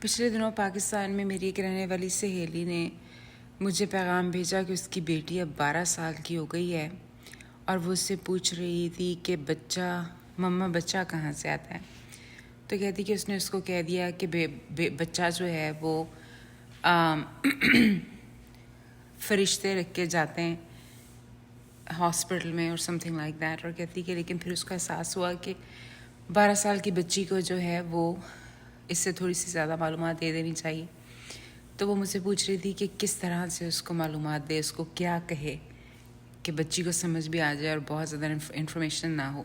پچھلے دنوں پاکستان میں میری ایک رہنے والی سہیلی نے مجھے پیغام بھیجا کہ اس کی بیٹی اب 12 سال کی ہو گئی ہے اور وہ اس سے پوچھ رہی تھی کہ بچہ کہاں سے آتا ہے. تو کہتی کہ اس نے اس کو کہہ دیا کہ بچہ جو ہے وہ فرشتے رکھ کے جاتے ہیں ہاسپٹل میں اور سم تھنگ لائک دیٹ. اور کہتی کہ لیکن پھر اس کا احساس ہوا کہ 12 سال کی بچی کو جو ہے وہ اس سے تھوڑی سی زیادہ معلومات دے دینی چاہیے. تو وہ مجھ سے پوچھ رہی تھی کہ کس طرح سے اس کو معلومات دے, اس کو کیا کہے کہ بچی کو سمجھ بھی آ جائے اور بہت زیادہ انفارمیشن نہ ہو.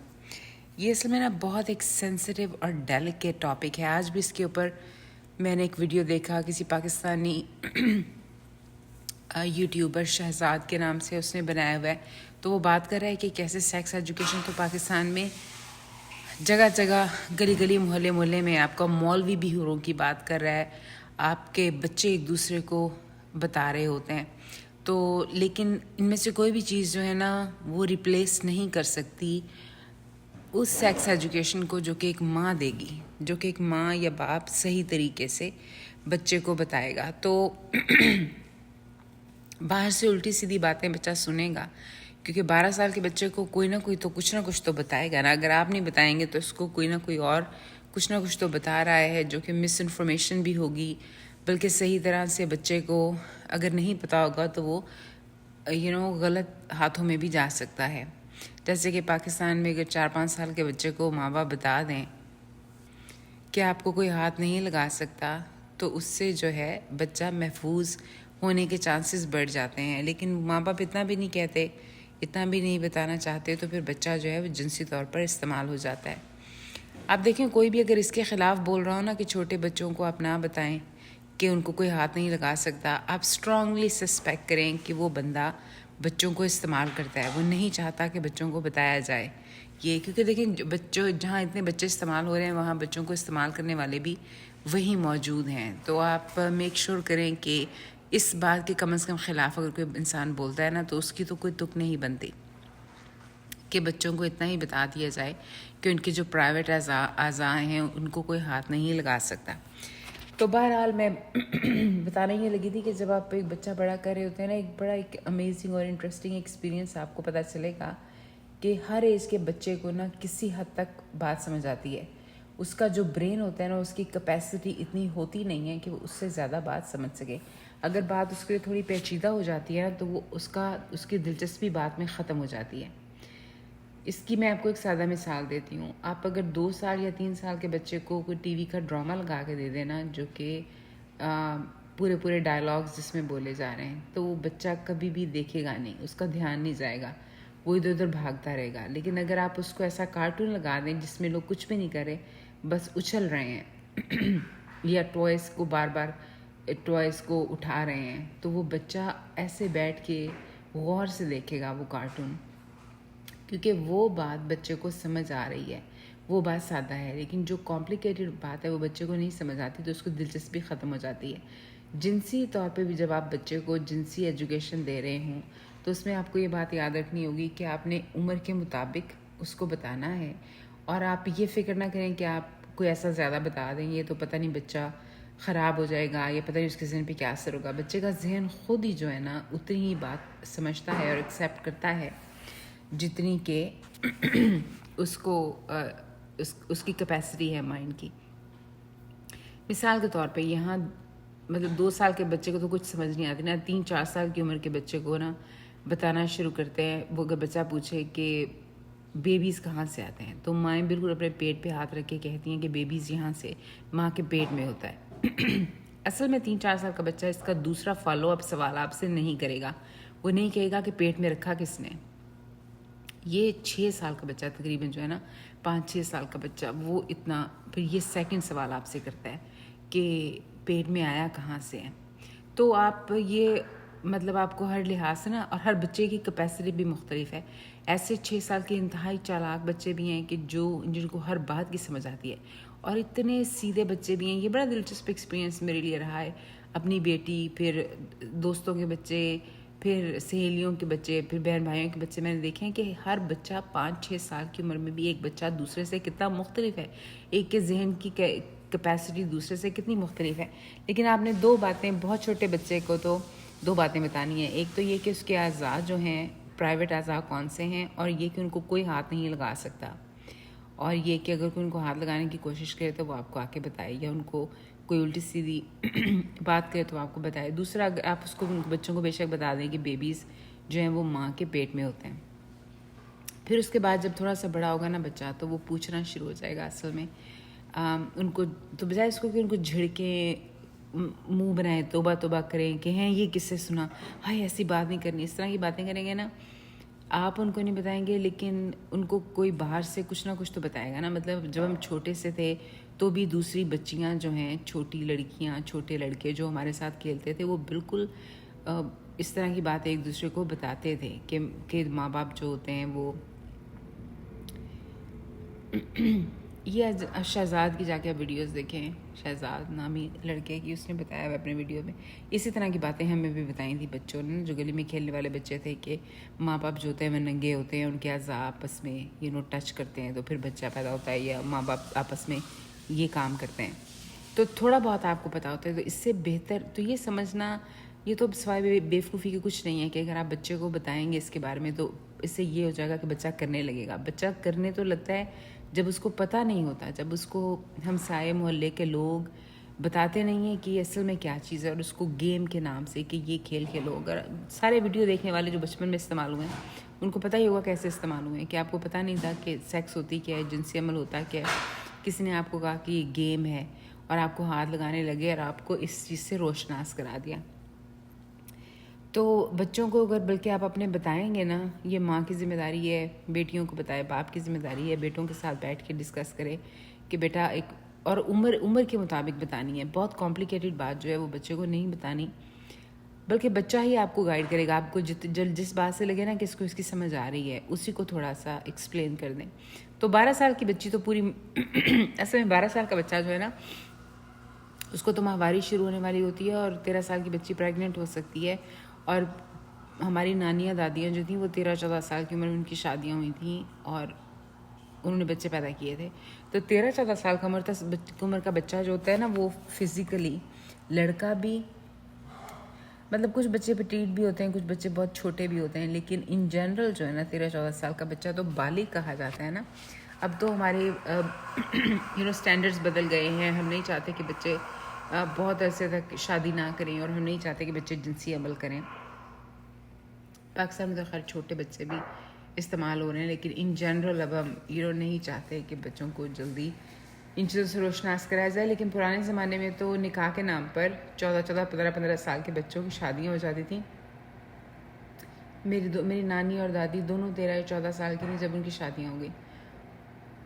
یہ اصل میں بہت ایک سینسٹیو اور ڈیلیکیٹ ٹاپک ہے. آج بھی اس کے اوپر میں نے ایک ویڈیو دیکھا, کسی پاکستانی یوٹیوبر شہزاد کے نام سے اس نے بنایا ہوا ہے. تو وہ بات کر رہا ہے کہ کیسے سیکس ایجوکیشن تو پاکستان میں جگہ جگہ گلی گلی محلے محلے میں آپ کا مولوی بھی حوروں کی بات کر رہا ہے, آپ کے بچے ایک دوسرے کو بتا رہے ہوتے ہیں. تو لیکن ان میں سے کوئی بھی چیز جو ہے نا وہ ریپلیس نہیں کر سکتی اس سیکس ایجوکیشن کو جو کہ ایک ماں دے گی, جو کہ ایک ماں یا باپ صحیح طریقے سے بچے کو بتائے گا. تو باہر سے الٹی سیدھی باتیں بچہ سنے گا, کیونکہ 12 سال کے بچے کو کوئی نہ کوئی تو کچھ نہ کچھ تو بتائے گا نا. اگر آپ نہیں بتائیں گے تو اس کو کوئی نہ کوئی اور کچھ نہ کچھ تو بتا رہا ہے, جو کہ مس انفارمیشن بھی ہوگی, بلکہ صحیح طرح سے بچے کو اگر نہیں پتہ ہوگا تو وہ غلط ہاتھوں میں بھی جا سکتا ہے. جیسے کہ پاکستان میں اگر 4-5 سال کے بچے کو ماں باپ بتا دیں کہ آپ کو کوئی ہاتھ نہیں لگا سکتا, تو اس سے جو ہے بچہ محفوظ ہونے کے چانسز بڑھ جاتے ہیں. لیکن ماں باپ اتنا بھی نہیں کہتے, اتنا بھی نہیں بتانا چاہتے, تو پھر بچہ جو ہے وہ جنسی طور پر استعمال ہو جاتا ہے. آپ دیکھیں کوئی بھی اگر اس کے خلاف بول رہا ہو نا کہ چھوٹے بچوں کو آپ نہ بتائیں کہ ان کو کوئی ہاتھ نہیں لگا سکتا, آپ اسٹرانگلی سسپیکٹ کریں کہ وہ بندہ بچوں کو استعمال کرتا ہے, وہ نہیں چاہتا کہ بچوں کو بتایا جائے یہ. کیونکہ دیکھیں جہاں اتنے بچے استعمال ہو رہے ہیں وہاں بچوں کو استعمال کرنے والے بھی وہی موجود ہیں. تو آپ میک شور کریں کہ اس بات کے کم از کم خلاف اگر کوئی انسان بولتا ہے نا تو اس کی تو کوئی تک نہیں بنتی کہ بچوں کو اتنا ہی بتا دیا جائے کہ ان کے جو پرائیویٹ اعضاء ہیں ان کو کوئی ہاتھ نہیں لگا سکتا. تو بہرحال میں بتانے یہ لگی تھی کہ جب آپ ایک بچہ بڑا کر رہے ہوتے ہیں نا, ایک امیزنگ اور انٹرسٹنگ ایکسپیرینس آپ کو پتہ چلے گا کہ ہر ایج کے بچے کو نا کسی حد تک بات سمجھ آتی ہے. اس کا جو برین ہوتا ہے نا اس کی کیپیسٹی اتنی ہوتی نہیں ہے کہ وہ اس سے زیادہ بات سمجھ سکے. اگر بات اس کے لیے تھوڑی پیچیدہ ہو جاتی ہے تو وہ اس کی دلچسپی بات میں ختم ہو جاتی ہے. اس کی میں آپ کو ایک سادہ مثال دیتی ہوں. آپ اگر 2 سال یا 3 سال کے بچے کو کوئی ٹی وی کا ڈرامہ لگا کے دے دینا جو کہ پورے ڈائلاگز جس میں بولے جا رہے ہیں, تو وہ بچہ کبھی بھی دیکھے گا نہیں, اس کا دھیان نہیں جائے گا, وہ ادھر ادھر بھاگتا رہے گا. لیکن اگر آپ اس کو ایسا کارٹون لگا دیں جس میں لوگ کچھ بھی نہیں کرے, بس اچھل رہے ہیں یا ٹوائز کو اٹھا رہے ہیں, تو وہ بچہ ایسے بیٹھ کے غور سے دیکھے گا وہ کارٹون, کیونکہ وہ بات بچے کو سمجھ آ رہی ہے, وہ بات سادہ ہے. لیکن جو کمپلیکیٹڈ بات ہے وہ بچے کو نہیں سمجھ آتی, تو اس کو دلچسپی ختم ہو جاتی ہے. جنسی طور پہ بھی جب آپ بچے کو جنسی ایجوکیشن دے رہے ہوں تو اس میں آپ کو یہ بات یاد رکھنی ہوگی کہ آپ نے عمر کے مطابق اس کو بتانا ہے, اور آپ یہ فکر نہ کریں کہ آپ کوئی ایسا زیادہ بتا دیں یہ تو پتہ نہیں بچہ خراب ہو جائے گا یا پتہ نہیں اس کے ذہن پہ کیا اثر ہوگا. بچے کا ذہن خود ہی جو ہے نا اتنی ہی بات سمجھتا ہے اور ایکسیپٹ کرتا ہے جتنی کہ اس کی کیپیسٹی ہے مائنڈ کی. مثال کے طور پہ یہاں 2 سال کے بچے کو تو کچھ سمجھ نہیں آتی نا, 3-4 سال کی عمر کے بچے کو نا بتانا شروع کرتے ہیں. وہ اگر بچہ پوچھے کہ بیبیز کہاں سے آتے ہیں تو مائیں بالکل اپنے پیٹ پہ ہاتھ رکھ کے کہتی ہیں کہ بیبیز یہاں سے ماں کے پیٹ میں ہوتا ہے. اصل میں 3-4 سال کا بچہ اس کا دوسرا فالو اپ سوال آپ سے نہیں کرے گا, وہ نہیں کہے گا کہ پیٹ میں رکھا کس نے. یہ 6 سال کا بچہ تقریباً جو ہے نا 5-6 سال کا بچہ, وہ اتنا پھر یہ سیکنڈ سوال آپ سے کرتا ہے کہ پیٹ میں آیا کہاں سے ہے. تو آپ یہ آپ کو ہر لحاظ سے نا, اور ہر بچے کی کیپیسٹی بھی مختلف ہے. ایسے 6 سال کے انتہائی چالاک بچے بھی ہیں کہ جن کو ہر بات کی سمجھ آتی ہے, اور اتنے سیدھے بچے بھی ہیں. یہ بڑا دلچسپ ایکسپیرینس میرے لیے رہا ہے. اپنی بیٹی, پھر دوستوں کے بچے, پھر سہیلیوں کے بچے, پھر بہن بھائیوں کے بچے, میں نے دیکھے ہیں کہ ہر بچہ 5-6 سال کی عمر میں بھی ایک بچہ دوسرے سے کتنا مختلف ہے. ایک کے ذہن کی کیپیسٹی دوسرے سے کتنی مختلف ہے. لیکن آپ نے 2 باتیں, بہت چھوٹے بچے کو تو 2 باتیں بتانی ہیں. ایک تو یہ کہ اس کے اعضاء جو ہیں, پرائیویٹ اعضاء کون سے ہیں, اور یہ کہ ان کو کوئی ہاتھ نہیں لگا سکتا, اور یہ کہ اگر کوئی ان کو ہاتھ لگانے کی کوشش کرے تو وہ آپ کو آ کے بتائے, یا ان کو کوئی الٹی سیدھی بات کرے تو آپ کو بتائے. دوسرا, اگر آپ اس کو بچوں کو بے شک بتا دیں کہ بیبیز جو ہیں وہ ماں کے پیٹ میں ہوتے ہیں. پھر اس کے بعد جب تھوڑا سا بڑا ہوگا نا بچہ, تو وہ پوچھنا شروع ہو جائے گا. اصل میں ان کو تو بجائے اس کو کہ ان کو جھڑکیں, منہ بنائیں, توبہ توبہ کریں کہ ہیں یہ کس سے سنا, ہائے ایسی بات نہیں کرنی, اس طرح کی باتیں کریں گے نا, آپ ان کو نہیں بتائیں گے لیکن ان کو کوئی باہر سے کچھ نہ کچھ تو بتائے گا نا. مطلب جب ہم چھوٹے سے تھے تو بھی دوسری بچیاں جو ہیں, چھوٹی لڑکیاں, چھوٹے لڑکے جو ہمارے ساتھ کھیلتے تھے, وہ بالکل اس طرح کی باتیں ایک دوسرے کو بتاتے تھے کہ ماں باپ جو ہوتے ہیں وہ یہ شہزاد کی جا کے ویڈیوز دیکھیں, شہزاد نامی لڑکے کی, اس نے بتایا ہے اپنے ویڈیو میں. اسی طرح کی باتیں ہمیں بھی بتائی تھیں بچوں نے, جو گلی میں کھیلنے والے بچے تھے, کہ ماں باپ جو ہوتے ہیں وہ ننگے ہوتے ہیں, ان کے اعضاء آپس میں ٹچ کرتے ہیں تو پھر بچہ پیدا ہوتا ہے, یا ماں باپ آپس میں یہ کام کرتے ہیں. تو تھوڑا بہت آپ کو پتہ ہوتا ہے, تو اس سے بہتر تو یہ سمجھنا, یہ تو سوائے بیوقوفی کے کچھ نہیں ہے کہ اگر آپ بچے کو بتائیں گے اس کے بارے میں تو اس سے یہ ہو جائے گا کہ بچہ کرنے لگے گا. بچہ کرنے تو لگتا ہے جب اس کو پتہ نہیں ہوتا, جب اس کو ہمسائے محلے کے لوگ بتاتے نہیں ہیں کہ یہ اصل میں کیا چیز ہے, اور اس کو گیم کے نام سے کہ یہ کھیل کھیلو. اگر سارے ویڈیو دیکھنے والے جو بچپن میں استعمال ہوئے ہیں ان کو پتہ ہی ہوگا کیسے استعمال ہوئے ہیں, کہ آپ کو پتہ نہیں تھا کہ سیکس ہوتی کیا ہے, جنسی عمل ہوتا کیا ہے. کسی نے آپ کو کہا کہ یہ گیم ہے اور آپ کو ہاتھ لگانے لگے اور آپ کو اس چیز سے روشناس کرا دیا. تو بچوں کو اگر بلکہ آپ اپنے بتائیں گے نا, یہ ماں کی ذمہ داری ہے, بیٹیوں کو بتائے, باپ کی ذمہ داری ہے, بیٹوں کے ساتھ بیٹھ کے ڈسکس کرے کہ بیٹا ایک, اور عمر کے مطابق بتانی ہے. بہت کمپلیکیٹڈ بات جو ہے وہ بچے کو نہیں بتانی, بلکہ بچہ ہی آپ کو گائیڈ کرے گا. آپ کو جس بات سے لگے نا کہ اس کو اس کی سمجھ آ رہی ہے, اسی کو تھوڑا سا ایکسپلین کر دیں. تو 12 سال کی بچی تو پوری اصل میں 12 سال کا بچہ جو ہے نا, اس کو تو ماہواری شروع ہونے والی ہوتی ہے, اور 13 سال کی بچی پریگننٹ ہو سکتی ہے. اور ہماری نانیاں دادیاں جو تھیں وہ 13-14 سال کی عمر میں ان کی شادیاں ہوئی تھیں اور انہوں نے بچے پیدا کیے تھے. تو 13-14 سال کا عمر کا بچہ جو ہوتا ہے نا, وہ فزیکلی لڑکا بھی, مطلب کچھ بچے پٹیٹ بھی ہوتے ہیں, کچھ بچے بہت چھوٹے بھی ہوتے ہیں, لیکن ان جنرل جو ہے نا 13-14 سال کا بچہ تو بالغ کہا جاتا ہے نا. اب تو ہمارے اسٹینڈرڈز بدل گئے ہیں. ہم نہیں چاہتے کہ بچے بہت عرصے تک شادی نہ کریں, اور ہم نہیں چاہتے کہ بچے جنسی عمل کریں. پاکستان میں تو خیر چھوٹے بچے بھی استعمال ہو رہے ہیں, لیکن ان جنرل اب ہم نہیں چاہتے کہ بچوں کو جلدی ان چیزوں سے روشناس کرایا جائے. لیکن پرانے زمانے میں تو نکاح کے نام پر 14-15 سال کے بچوں کی شادیاں ہو جاتی تھیں. میری نانی اور دادی دونوں 13-14 سال کی تھیں جب ان کی شادیاں ہو گئی,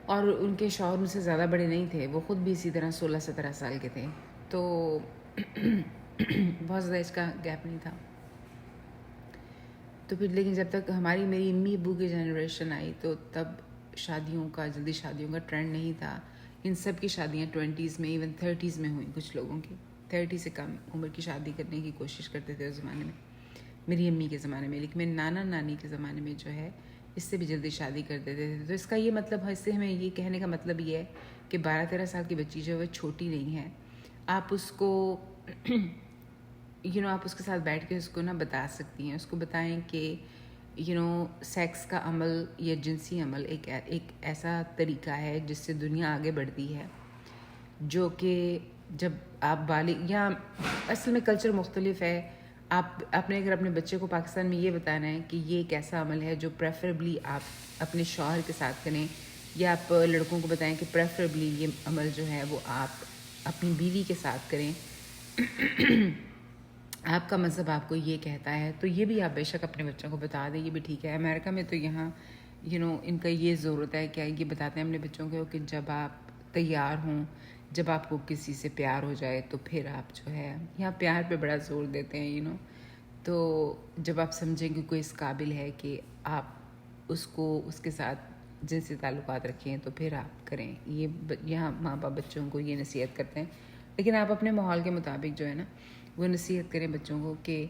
اور ان کے شوہر ان سے زیادہ بڑے نہیں تھے, وہ خود بھی اسی طرح 16-17 سال کے تھے. تو بہت زیادہ اس کا گیپ نہیں تھا. تو پھر لیکن جب تک میری امی ابو کی جنریشن آئی تو تب جلدی شادیوں کا ٹرینڈ نہیں تھا. ان سب کی شادیاں 20s میں, ایون 30s میں ہوئیں. کچھ لوگوں کی 30 سے کم عمر کی شادی کرنے کی کوشش کرتے تھے اس زمانے میں, میری امی کے زمانے میں. لیکن میرے نانا نانی کے زمانے میں جو ہے اس سے بھی جلدی شادی کر دیتے تھے. تو اس کا یہ مطلب ہے, اس سے ہمیں یہ کہنے کا مطلب یہ ہے کہ 12-13 سال کی بچی جو ہے وہ چھوٹی نہیں ہے. آپ اس کو آپ اس کے ساتھ بیٹھ کے اس کو نا بتا سکتی ہیں. اس کو بتائیں کہ سیکس کا عمل یا جنسی عمل ایک ایسا طریقہ ہے جس سے دنیا آگے بڑھتی ہے, جو کہ جب آپ بالغ, یا اصل میں کلچر مختلف ہے. آپ نے اگر اپنے بچے کو پاکستان میں یہ بتانا ہے کہ یہ ایک ایسا عمل ہے جو پریفریبلی آپ اپنے شوہر کے ساتھ کریں, یا آپ لڑکوں کو بتائیں کہ پریفریبلی یہ عمل جو ہے وہ آپ اپنی بیوی کے ساتھ کریں, آپ کا مذہب آپ کو یہ کہتا ہے, تو یہ بھی آپ بے شک اپنے بچوں کو بتا دیں, یہ بھی ٹھیک ہے. امریکہ میں تو یہاں ان کا یہ زور ہوتا ہے کہ یہ بتاتے ہیں اپنے بچوں کو کہ جب آپ تیار ہوں, جب آپ کو کسی سے پیار ہو جائے تو پھر آپ جو ہے, یہاں پیار پہ بڑا زور دیتے ہیں تو جب آپ سمجھیں کہ کوئی اس قابل ہے کہ آپ اس کے ساتھ جنسی تعلقات رکھیں تو پھر آپ کریں. یہاں ماں باپ بچوں کو یہ نصیحت کرتے ہیں. لیکن آپ اپنے ماحول کے مطابق جو ہے نا وہ نصیحت کریں بچوں کو کہ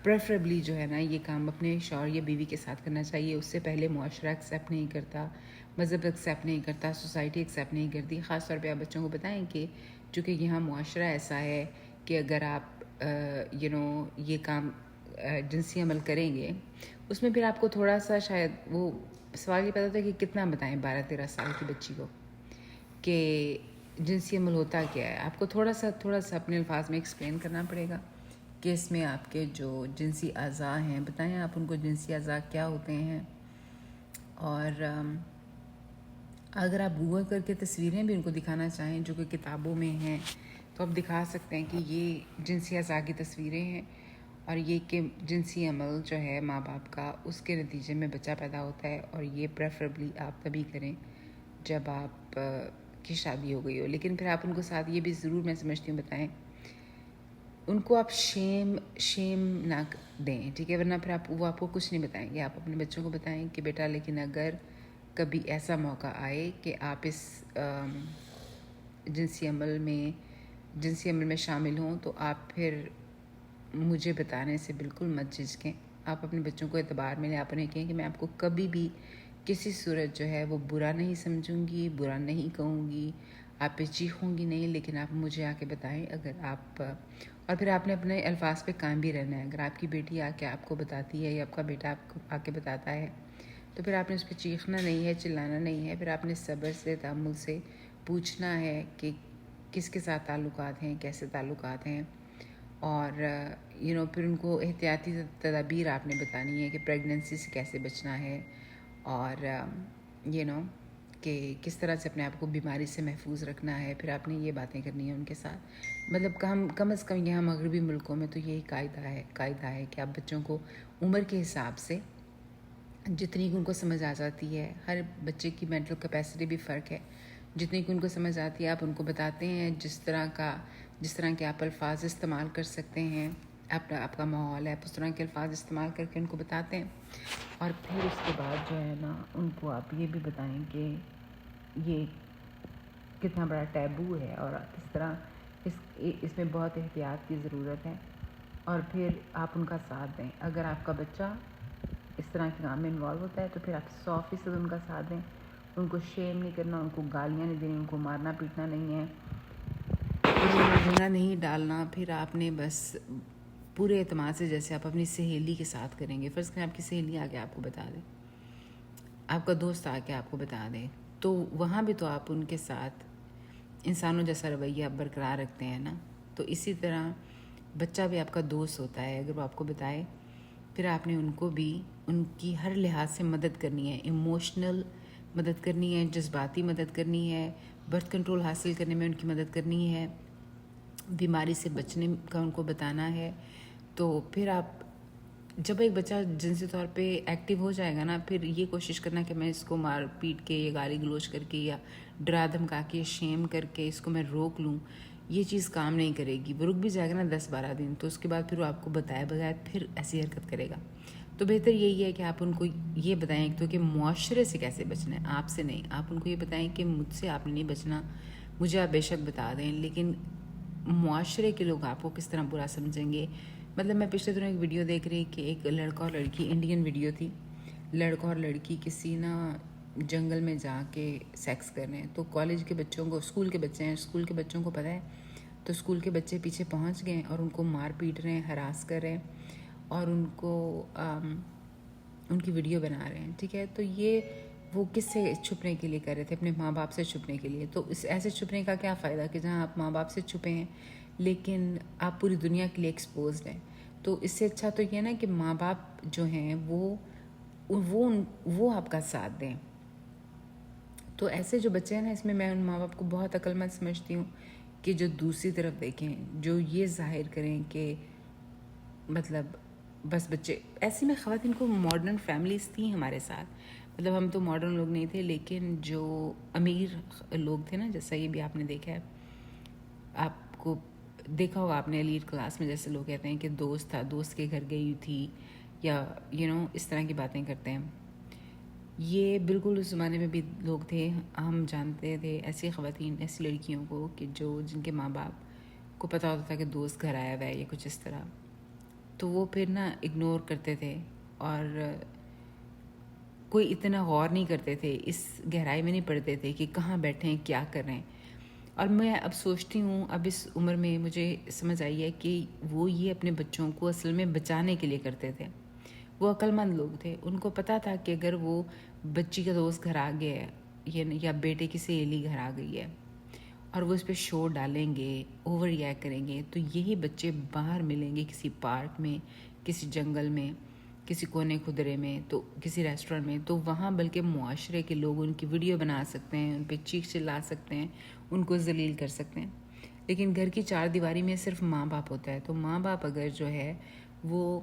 پریفریبلی جو ہے نا یہ کام اپنے شوہر یا بیوی کے ساتھ کرنا چاہیے. اس سے پہلے معاشرہ ایکسیپٹ نہیں کرتا, مذہب ایکسیپٹ نہیں کرتا، سوسائٹی ایکسیپٹ نہیں کرتی. خاص طور پہ آپ بچوں کو بتائیں کہ چونکہ یہاں معاشرہ ایسا ہے کہ اگر آپ یہ کام جنسی عمل کریں گے، اس میں پھر آپ کو تھوڑا سا شاید وہ سوال یہ پیدا ہوتا ہے کہ کتنا بتائیں 12-13 سال کی بچی کو کہ جنسی عمل ہوتا کیا ہے. آپ کو تھوڑا سا اپنے الفاظ میں ایکسپلین کرنا پڑے گا کہ اس میں آپ کے جو جنسی اعضاء ہیں بتائیں آپ ان کو جنسی اعضاء کیا ہوتے ہیں. اور اگر آپ گوگل کر کے تصویریں بھی ان کو دکھانا چاہیں جو کہ کتابوں میں ہیں تو آپ دکھا سکتے ہیں کہ یہ جنسی اعضاء کی تصویریں ہیں اور یہ کہ جنسی عمل جو ہے ماں باپ کا اس کے نتیجے میں بچہ پیدا ہوتا ہے. اور یہ پریفریبلی آپ تبھی کریں جب آپ کی شادی ہو گئی ہو. لیکن پھر آپ ان کو ساتھ یہ بھی ضرور میں سمجھتی ہوں بتائیں ان کو آپ شیم نہ دیں، ٹھیک ہے، ورنہ پھر وہ آپ کو کچھ نہیں بتائیں گے. آپ اپنے بچوں کو بتائیں کہ بیٹا لیکن اگر کبھی ایسا موقع آئے کہ آپ اس جنسی عمل میں شامل ہوں تو آپ پھر مجھے بتانے سے بالکل مت جھجکیں. آپ اپنے بچوں کو اعتبار میں لیں، آپ انہیں کہیں کہ میں آپ کو کبھی بھی کسی صورت جو ہے وہ برا نہیں سمجھوں گی، برا نہیں کہوں گی، آپ پہ چیخوں گی نہیں، لیکن آپ مجھے آ کے بتائیں اگر آپ. اور پھر آپ نے اپنے الفاظ پہ قائم بھی رہنا ہے. اگر آپ کی بیٹی آ کے آپ کو بتاتی ہے یا آپ کا بیٹا آپ کو آ کے بتاتا ہے تو پھر آپ نے اس پہ چیخنا نہیں ہے، چلانا نہیں ہے. پھر آپ نے صبر سے تحمل سے پوچھنا ہے کہ کس کے ساتھ تعلقات ہیں، کیسے تعلقات ہیں. اور پھر ان کو احتیاطی تدابیر آپ نے بتانی ہے کہ پریگننسی سے کیسے بچنا ہے اور کہ کس طرح سے اپنے آپ کو بیماری سے محفوظ رکھنا ہے. پھر آپ نے یہ باتیں کرنی ہیں ان کے ساتھ. مطلب کم از کم یہاں مغربی ملکوں میں تو یہی قاعدہ ہے کہ آپ بچوں کو عمر کے حساب سے جتنی ان کو سمجھ آ جاتی ہے، ہر بچے کی مینٹل کیپیسٹی بھی فرق ہے، جتنی کہ ان کو سمجھ آتی ہے آپ ان کو بتاتے ہیں. جس طرح کے آپ الفاظ استعمال کر سکتے ہیں، آپ کا ماحول ہے، اس طرح کے الفاظ استعمال کر کے ان کو بتاتے ہیں. اور پھر اس کے بعد جو ہے نا ان کو آپ یہ بھی بتائیں کہ یہ کتنا بڑا ٹیبو ہے اور کس طرح اس میں بہت احتیاط کی ضرورت ہے. اور پھر آپ ان کا ساتھ دیں. اگر آپ کا بچہ اس طرح کے کام میں انوالو ہوتا ہے تو پھر آپ 100% ان کا ساتھ دیں. ان کو شیم نہیں کرنا، ان کو گالیاں نہیں دینی، ان کو مارنا پیٹنا نہیں ہے، رونا نہیں ڈالنا. پھر آپ نے بس پورے اعتماد سے جیسے آپ اپنی سہیلی کے ساتھ کریں گے، فرض کریں آپ کی سہیلی آ کے آپ کو بتا دے، آپ کا دوست آ کے آپ کو بتا دے، تو وہاں بھی تو آپ ان کے ساتھ انسانوں جیسا رویہ برقرار رکھتے ہیں نا. تو اسی طرح بچہ بھی آپ کا دوست ہوتا ہے. اگر وہ آپ کو بتائے پھر آپ نے ان کو بھی ان کی ہر لحاظ سے مدد کرنی ہے. ایموشنل مدد کرنی ہے، جذباتی مدد کرنی ہے، برتھ کنٹرول حاصل کرنے میں ان کی مدد کرنی ہے، بیماری سے بچنے کا ان کو بتانا ہے. تو پھر آپ جب ایک بچہ جنسی طور پہ ایکٹیو ہو جائے گا نا، پھر یہ کوشش کرنا کہ میں اس کو مار پیٹ کے یا گالی گلوچ کر کے یا ڈرا دھمکا کے شیم کر کے اس کو میں روک لوں، یہ چیز کام نہیں کرے گی. وہ رک بھی جائے گا نا 10-12 دن، تو اس کے بعد پھر وہ آپ کو بتائے بغیر پھر ایسی حرکت کرے گا. تو بہتر یہی ہے کہ آپ ان کو یہ بتائیں تو کہ معاشرے سے کیسے بچنا ہے، آپ سے نہیں. آپ ان کو یہ بتائیں کہ مجھ سے آپ نے نہیں بچنا، مجھے آپ بے شک بتا دیں، لیکن معاشرے کے لوگ آپ کو کس طرح برا سمجھیں گے. مطلب میں پچھلے دنوں ایک ویڈیو دیکھ رہی کہ ایک لڑکا اور لڑکی، انڈین ویڈیو تھی، لڑکا اور لڑکی کسی جنگل میں جا کے سیکس کر رہے ہیں. تو کالج کے بچوں کو، اسکول کے بچے ہیں، اسکول کے بچوں کو پتہ ہے، تو اسکول کے بچے پیچھے پہنچ گئے اور ان کو مار پیٹ رہے ہیں، ہراس کر رہے ہیں اور ان کو ان کی ویڈیو بنا رہے ہیں. ٹھیک ہے، تو یہ وہ کس سے چھپنے کے لیے کر رہے تھے؟ اپنے ماں باپ سے چھپنے کے لیے. تو اس ایسے چھپنے کا کیا فائدہ کہ جہاں آپ ماں باپ سے چھپے ہیں لیکن آپ پوری دنیا کے لیے ایکسپوزڈ ہیں. تو اس سے اچھا تو یہ نا کہ ماں باپ جو ہیں وہ آپ کا ساتھ دیں. تو ایسے جو بچے ہیں نا، اس میں میں ان ماں باپ کو بہت عقل مند سمجھتی ہوں کہ جو دوسری طرف دیکھیں، جو یہ ظاہر کریں کہ مطلب بس بچے. ایسی میں خواتین کو ماڈرن فیملیز تھیں ہمارے ساتھ، مطلب ہم تو ماڈرن لوگ نہیں تھے، لیکن جو امیر لوگ تھے نا، جیسا یہ بھی آپ نے دیکھا ہے، آپ کو دیکھا ہوگا آپ نے ایلیٹ کلاس میں، جیسے لوگ کہتے ہیں کہ دوست تھا، دوست کے گھر گئی تھی، یا اس طرح کی باتیں کرتے ہیں. یہ بالکل اس زمانے میں بھی لوگ تھے. ہم جانتے تھے ایسی خواتین، ایسی لڑکیوں کو کہ جن کے ماں باپ کو پتہ ہوتا تھا کہ دوست گھر آیا ہوا ہے یا کچھ اس طرح، تو وہ پھر اگنور کرتے تھے اور کوئی اتنا غور نہیں کرتے تھے، اس گہرائی میں نہیں پڑھتے تھے کہ کہاں بیٹھے ہیں، کیا کر رہے ہیں. اور میں اب سوچتی ہوں، اب اس عمر میں مجھے سمجھ آئی ہے کہ وہ یہ اپنے بچوں کو اصل میں بچانے کے لیے کرتے تھے. وہ عقل مند لوگ تھے، ان کو پتہ تھا کہ اگر وہ بچی کا دوست گھر آ گیا ہے یا بیٹے کی سہیلی گھر آ گئی ہے اور وہ اس پہ شور ڈالیں گے، اوور ریئیکٹ کریں گے، تو یہی بچے باہر ملیں گے کسی پارک میں، کسی جنگل میں، کسی کونے خدرے میں، تو کسی ریسٹورینٹ میں، تو وہاں بلکہ معاشرے کے لوگ ان کی ویڈیو بنا سکتے ہیں، ان پہ چیخ چلا سکتے ہیں، ان کو ذلیل کر سکتے ہیں. لیکن گھر کی چار دیواری میں صرف ماں باپ ہوتا ہے. تو ماں باپ اگر جو ہے وہ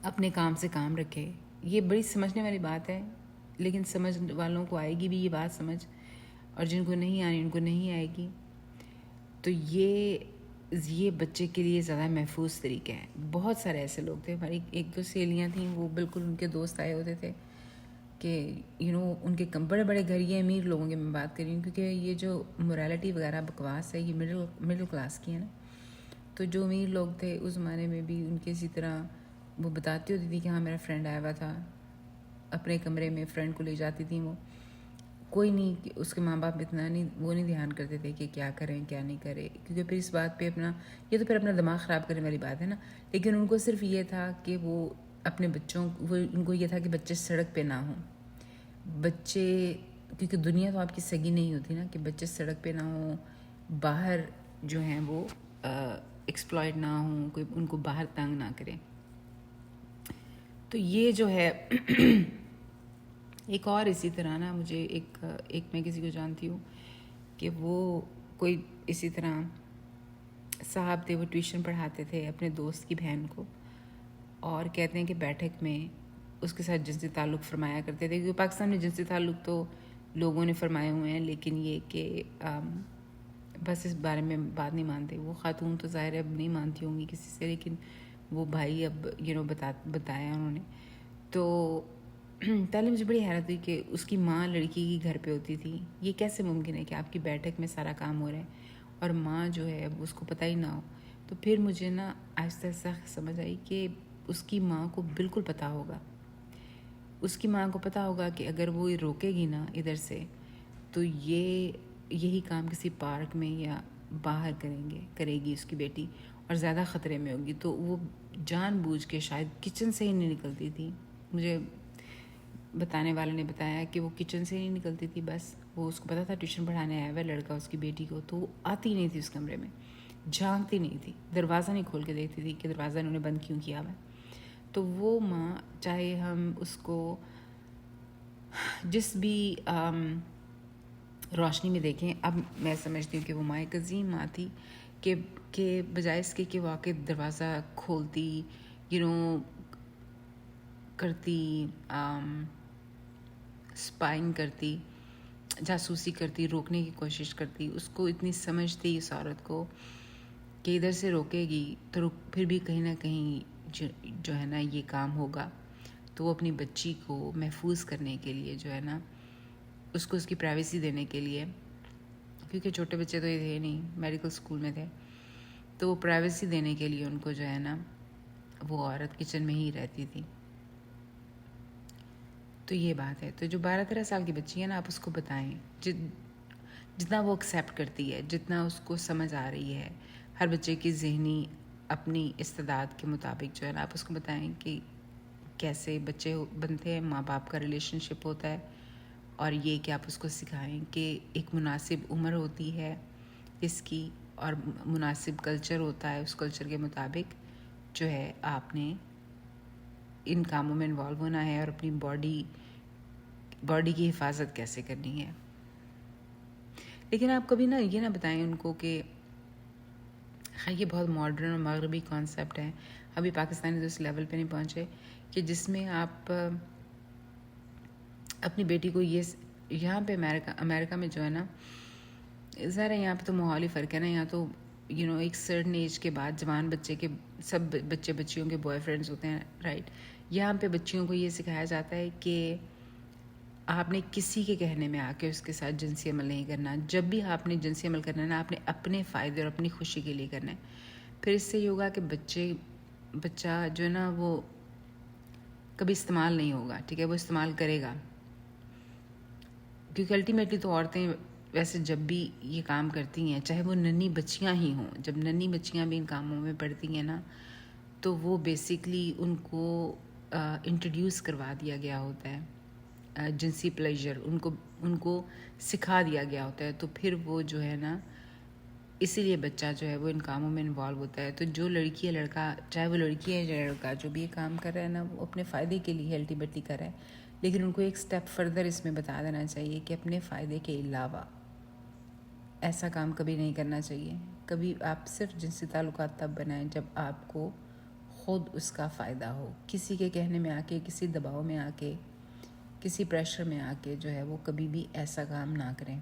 اپنے کام سے کام رکھے، یہ بڑی سمجھنے والی بات ہے، لیکن سمجھ والوں کو آئے گی بھی یہ بات سمجھ، اور جن کو نہیں آنی ان کو نہیں آئے گی. تو یہ بچے کے لیے زیادہ محفوظ طریقہ ہے. بہت سارے ایسے لوگ تھے، ہماری ایک دو سہیلیاں تھیں، وہ بالکل ان کے دوست آئے ہوتے تھے کہ ان کے بڑے بڑے گھر، یہ امیر لوگوں کی میں بات کر رہی ہوں، کیونکہ یہ جو موریلٹی وغیرہ بکواس ہے یہ مڈل کلاس کی ہے نا. تو جو امیر لوگ تھے اس زمانے میں بھی ان کے اسی طرح وہ بتاتی ہوتی تھی کہ ہاں میرا فرینڈ آیا ہوا تھا، اپنے کمرے میں فرینڈ کو لے جاتی تھیں. وہ کوئی نہیں کہ اس کے ماں باپ اتنا نہیں دھیان کرتے تھے کہ کیا کریں کیا نہیں کرے، کیونکہ پھر اس بات پہ یہ تو پھر اپنا دماغ خراب کرنے والی بات ہے نا. لیکن ان کو صرف یہ تھا کہ وہ اپنے بچوں ان کو یہ تھا کہ بچے سڑک پہ نہ ہوں، بچے، کیونکہ دنیا تو آپ کی سگی نہیں ہوتی نا، کہ بچے سڑک پہ نہ ہوں، باہر جو ہیں وہ ایکسپلائٹ نہ ہوں، کوئی ان کو باہر تنگ نہ کرے. تو یہ جو ہے ایک اور اسی طرح نا، مجھے ایک میں کسی کو جانتی ہوں کہ وہ کوئی اسی طرح صاحب تھے، وہ ٹیوشن پڑھاتے تھے اپنے دوست کی بہن کو، اور کہتے ہیں کہ بیٹھک میں اس کے ساتھ جنسی تعلق فرمایا کرتے تھے. کیونکہ پاکستان میں جنسی تعلق تو لوگوں نے فرمائے ہوئے ہیں، لیکن یہ کہ بس اس بارے میں بات نہیں مانتے. وہ خاتون تو ظاہر اب نہیں مانتی ہوں گی کسی سے، لیکن وہ بھائی اب بتایا انہوں نے. تو پہلے مجھے بڑی حیرت ہوئی کہ اس کی ماں لڑکی کی گھر پہ ہوتی تھی. یہ کیسے ممکن ہے کہ آپ کی بیٹھک میں سارا کام ہو رہا ہے اور ماں جو ہے اس کو پتہ ہی نہ ہو. تو پھر مجھے نا آہستہ آہستہ سمجھ آئی کہ اس کی ماں کو بالکل پتہ ہوگا، اس کی ماں کو پتہ ہوگا کہ اگر وہ روکے گی نا ادھر سے، تو یہی کام کسی پارک میں یا باہر کرے گی اس کی بیٹی، اور زیادہ خطرے میں ہوگی. تو وہ جان بوجھ کے شاید کچن سے ہی نہیں نکلتی تھی. مجھے بتانے والے نے بتایا کہ وہ کچن سے نہیں نکلتی تھی. بس وہ اس کو پتہ تھا ٹیوشن پڑھانے آیا ہوا لڑکا اس کی بیٹی کو، تو وہ آتی نہیں تھی اس کمرے میں، جھانکتی نہیں تھی، دروازہ نہیں کھول کے دیکھتی تھی کہ دروازہ انہوں نے بند کیوں کیا ہوا ہے. تو وہ ماں، چاہے ہم اس کو جس بھی روشنی میں دیکھیں، اب میں سمجھتی ہوں کہ وہ ماں ایک عظیم ماں تھی کہ بجائے اس کے کہ واقع دروازہ کھولتی، کرتی، اسپائنگ کرتی، جاسوسی کرتی، روکنے کی کوشش کرتی. اس کو اتنی سمجھ تھی اس عورت کو کہ ادھر سے روکے گی تو پھر بھی کہیں نہ کہیں جو ہے نا یہ کام ہوگا. تو وہ اپنی بچی کو محفوظ کرنے کے لیے جو ہے نا، اس کو اس کی پرائیویسی دینے کے لیے، کیونکہ چھوٹے بچے تو یہ تھے نہیں، میڈیکل اسکول میں تھے، تو وہ پرائیویسی دینے کے لیے ان کو جو ہے نا وہ عورت کچن میں ہی رہتی تھی. تو یہ بات ہے. تو جو 12-13 سال کی بچی ہے نا، آپ اس کو بتائیں جتنا وہ ایکسیپٹ کرتی ہے، جتنا اس کو سمجھ آ رہی ہے، ہر بچے کی ذہنی اپنی استعداد کے مطابق جو ہے نا، آپ اس کو بتائیں کہ کیسے بچے بنتے ہیں، ماں باپ کا ریلیشن شپ ہوتا ہے، اور یہ کہ آپ اس کو سکھائیں کہ ایک مناسب عمر ہوتی ہے اس کی، اور مناسب کلچر ہوتا ہے، اس کلچر کے مطابق جو ہے آپ نے ان کاموں میں انوالو ہونا ہے، اور اپنی باڈی کی حفاظت کیسے کرنی ہے. لیکن آپ کبھی نا یہ نہ بتائیں ان کو کہ یہ بہت ماڈرن اور مغربی کانسیپٹ ہے، ابھی پاکستانی تو اس لیول پہ نہیں پہنچے کہ جس میں آپ اپنی بیٹی کو یہاں پہ امریکہ میں جو ہے نا، ظاہر ہے یہاں پہ تو ماحول ہی فرق ہے نا. یہاں تو ایک سرٹن ایج کے بعد جوان بچے کے سب بچیوں کے بوائے فرینڈز ہوتے ہیں، رائٹ. یہاں پہ بچیوں کو یہ سکھایا جاتا ہے کہ آپ نے کسی کے کہنے میں آ کے اس کے ساتھ جنسی عمل نہیں کرنا. جب بھی آپ نے جنسی عمل کرنا ہے نا، آپ نے اپنے فائدے اور اپنی خوشی کے لیے کرنا ہے. پھر اس سے یہ ہوگا کہ بچہ جو ہے نا وہ کبھی استعمال نہیں ہوگا، ٹھیک ہے، وہ استعمال کرے گا، کیونکہ الٹیمیٹلی تو عورتیں ویسے جب بھی یہ کام کرتی ہیں، چاہے وہ ننھی بچیاں ہی ہوں، جب ننھی بچیاں بھی ان کاموں میں پڑتی ہیں نا، تو وہ بیسکلی ان کو انٹروڈیوس کروا دیا گیا ہوتا ہے، جنسی پلیجر ان کو سکھا دیا گیا ہوتا ہے، تو پھر وہ جو ہے نا، اسی لیے بچہ جو ہے وہ ان کاموں میں انوالو ہوتا ہے. تو جو لڑکی ہے لڑکا، چاہے وہ لڑکی ہے یا لڑکا، جو بھی یہ کام کر رہا ہے نا، وہ اپنے فائدے کے لیے الٹیمیٹلی کر رہا ہے، لیکن ان کو ایک سٹیپ فردر اس میں بتا دینا چاہیے کہ اپنے فائدے کے علاوہ ایسا کام کبھی نہیں کرنا چاہیے. کبھی آپ صرف جنسی تعلقات تب بنائیں جب آپ کو خود اس کا فائدہ ہو. کسی کے کہنے میں آ کے، کسی دباؤ میں آ کے، کسی پریشر میں آ کے جو ہے وہ کبھی بھی ایسا کام نہ کریں.